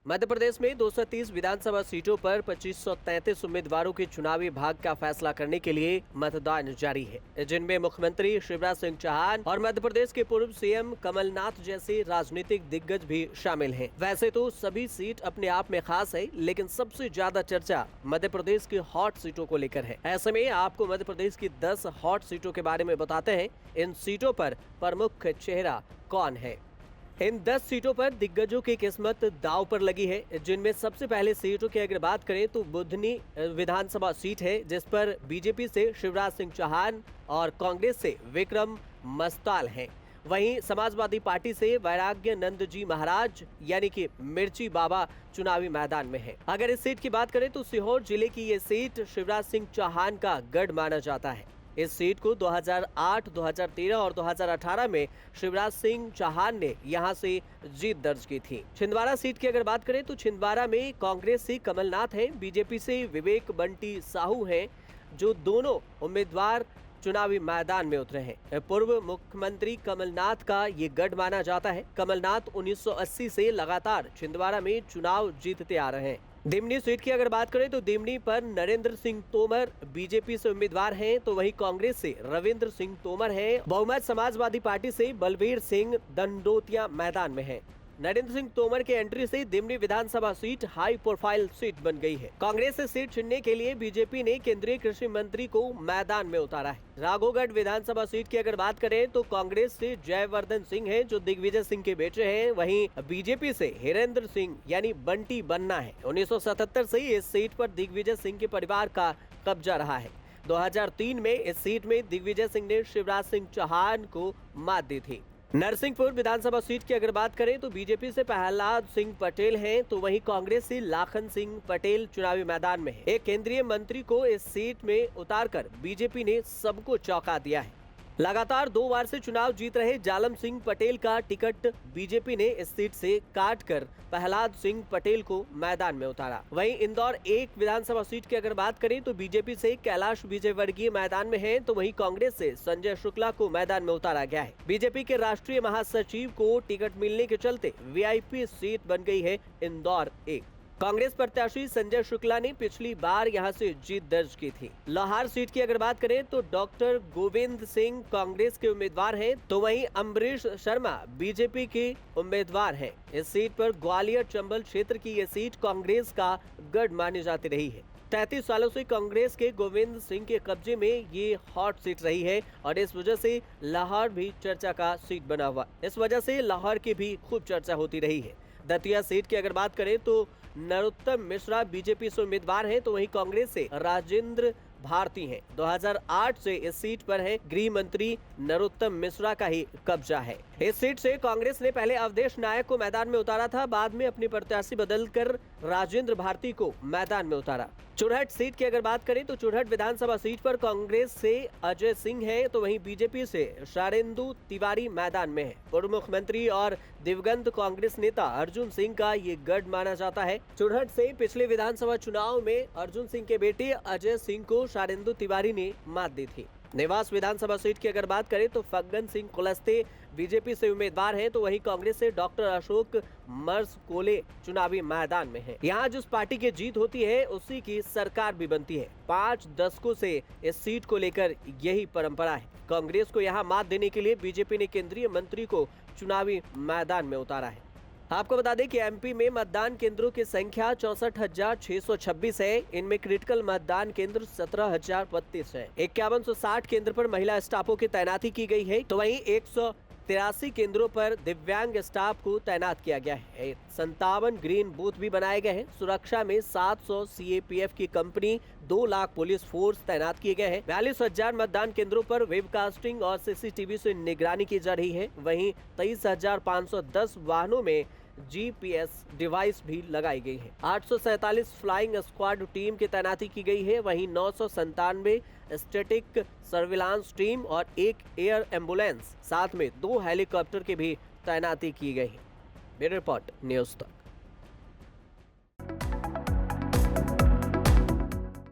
मध्य प्रदेश में 230 विधानसभा सीटों पर 2533 उम्मीदवारों के चुनावी भाग्य का फैसला करने के लिए मतदान जारी है, जिनमें मुख्यमंत्री शिवराज सिंह चौहान और मध्य प्रदेश के पूर्व सीएम कमलनाथ जैसे राजनीतिक दिग्गज भी शामिल हैं। वैसे तो सभी सीट अपने आप में खास है, लेकिन सबसे ज्यादा चर्चा मध्य प्रदेश की हॉट सीटों को लेकर है। ऐसे में आपको मध्य प्रदेश की 10 हॉट सीटों के बारे में बताते हैं। इन सीटों पर प्रमुख चेहरा कौन है। इन 10 सीटों पर दिग्गजों की किस्मत दांव पर लगी है, जिनमें सबसे पहले सीटों की अगर बात करें तो बुधनी विधानसभा सीट है, जिस पर बीजेपी से शिवराज सिंह चौहान और कांग्रेस से विक्रम मस्ताल हैं। वहीं समाजवादी पार्टी से वैराग्य नंद जी महाराज यानी कि मिर्ची बाबा चुनावी मैदान में है। अगर इस सीट की बात करें तो सीहोर जिले की ये सीट शिवराज सिंह चौहान का गढ़ माना जाता है। इस सीट को 2008, 2013 और 2018 में शिवराज सिंह चौहान ने यहां से जीत दर्ज की थी। छिंदवाड़ा सीट की अगर बात करें तो छिंदवाड़ा में कांग्रेस से कमलनाथ हैं, बीजेपी से विवेक बंटी साहू हैं, जो दोनों उम्मीदवार चुनावी मैदान में उतरे हैं। पूर्व मुख्यमंत्री कमलनाथ का ये गढ़ माना जाता है। कमलनाथ 1980 से लगातार छिंदवाड़ा में चुनाव जीतते आ रहे हैं। दिमनी सीट की अगर बात करें तो दिमनी पर नरेंद्र सिंह तोमर बीजेपी से उम्मीदवार हैं, तो वहीं कांग्रेस से रविंद्र सिंह तोमर हैं। बहुमत समाजवादी पार्टी से बलबीर सिंह दंडोतिया मैदान में हैं। नरेंद्र सिंह तोमर के एंट्री से दिमनी विधानसभा सीट हाई प्रोफाइल सीट बन गई है। कांग्रेस से सीट चुनने के लिए बीजेपी ने केंद्रीय कृषि मंत्री को मैदान में उतारा है। राघोगढ़ विधानसभा सीट की अगर बात करें तो कांग्रेस से जयवर्धन सिंह हैं, जो दिग्विजय सिंह के बेटे हैं। वहीं बीजेपी से हिरेंद्र सिंह यानी बंटी बन्ना है। 1977 से इस सीट पर दिग्विजय सिंह के परिवार का कब्जा रहा है। 2003 में इस सीट में दिग्विजय सिंह ने शिवराज सिंह चौहान को मात दी थी। नरसिंहपुर विधानसभा सीट की अगर बात करें तो बीजेपी से प्रहलाद सिंह पटेल हैं, तो वहीं कांग्रेस से लाखन सिंह पटेल चुनावी मैदान में है। एक केंद्रीय मंत्री को इस सीट में उतारकर बीजेपी ने सबको चौंका दिया है। लगातार 2 बार से चुनाव जीत रहे जालम सिंह पटेल का टिकट बीजेपी ने इस सीट से काटकर प्रहलाद सिंह पटेल को मैदान में उतारा। वहीं इंदौर 1 विधानसभा सीट की अगर बात करें तो बीजेपी से कैलाश विजयवर्गीय मैदान में हैं, तो वहीं कांग्रेस से संजय शुक्ला को मैदान में उतारा गया है। बीजेपी के राष्ट्रीय महासचिव को टिकट मिलने के चलते वीआईपी सीट बन गई है इंदौर 1। कांग्रेस प्रत्याशी संजय शुक्ला ने पिछली बार यहां से जीत दर्ज की थी। लाहौर सीट की अगर बात करें तो डॉक्टर गोविंद सिंह कांग्रेस के उम्मीदवार हैं, तो वहीं अम्बरीश शर्मा बीजेपी के उम्मीदवार हैं। इस सीट पर ग्वालियर चंबल क्षेत्र की ये सीट कांग्रेस का गढ़ मानी जाती रही है। 33 सालों से कांग्रेस के गोविंद सिंह के कब्जे में ये हॉट सीट रही है और इस वजह से लाहौर भी चर्चा का सीट बना हुआ। इस वजह से लाहौर की भी खूब चर्चा होती रही है। दतिया सीट की अगर बात करें तो नरोत्तम मिश्रा बीजेपी से उम्मीदवार हैं, तो वहीं कांग्रेस से राजेंद्र भारती हैं। 2008 से इस सीट पर है गृह मंत्री नरोत्तम मिश्रा का ही कब्जा है। इस सीट से कांग्रेस ने पहले अवधेश नायक को मैदान में उतारा था, बाद में अपनी प्रत्याशी बदलकर राजेंद्र भारती को मैदान में उतारा। चुरहट सीट की अगर बात करें तो चुरहट विधानसभा सीट पर कांग्रेस से अजय सिंह है, तो वहीं बीजेपी से शारेंदु तिवारी मैदान में है। पूर्व मुख्यमंत्री और दिवंगत कांग्रेस नेता अर्जुन सिंह का ये गढ़ माना जाता है। चुरहट से पिछले विधानसभा चुनाव में अर्जुन सिंह के बेटे अजय सिंह को शारेंदु तिवारी ने मात दी थी। नेवास विधानसभा सीट की अगर बात करें तो फग्गन सिंह कुलस्ते बीजेपी से उम्मीदवार हैं, तो वहीं कांग्रेस से डॉक्टर अशोक मर्स कोले चुनावी मैदान में हैं। यहाँ जिस पार्टी की जीत होती है उसी की सरकार भी बनती है। 5 दशकों से इस सीट को लेकर यही परंपरा है। कांग्रेस को यहाँ मात देने के लिए बीजेपी ने केंद्रीय मंत्री को चुनावी मैदान में उतारा है। आपको बता दें कि एमपी में मतदान केंद्रों की संख्या 64,626 है। इनमें क्रिटिकल मतदान केंद्र 17,032 है। 5160 केंद्र पर महिला स्टाफों की तैनाती की गई है, तो वहीं 183 केंद्रों पर दिव्यांग स्टाफ को तैनात किया गया है। 57 ग्रीन बूथ भी बनाए गए हैं। सुरक्षा में 700 सीएपीएफ की कंपनी, 2 लाख पुलिस फोर्स तैनात किए गए हैं। 42,000 मतदान केंद्रों पर वेबकास्टिंग और सीसीटीवी से निगरानी की जा रही है। वहीं 23,510 वाहनों में जीपीएस डिवाइस भी लगाई गई है। 847 फ्लाइंग स्क्वाड टीम की तैनाती की गई है। वहीं 997 स्टैटिक सर्विलांस टीम और 1 एयर एम्बुलेंस, साथ में 2 हेलीकॉप्टर की भी तैनाती की गई है। ब्यूरो रिपोर्ट, न्यूज़ तक।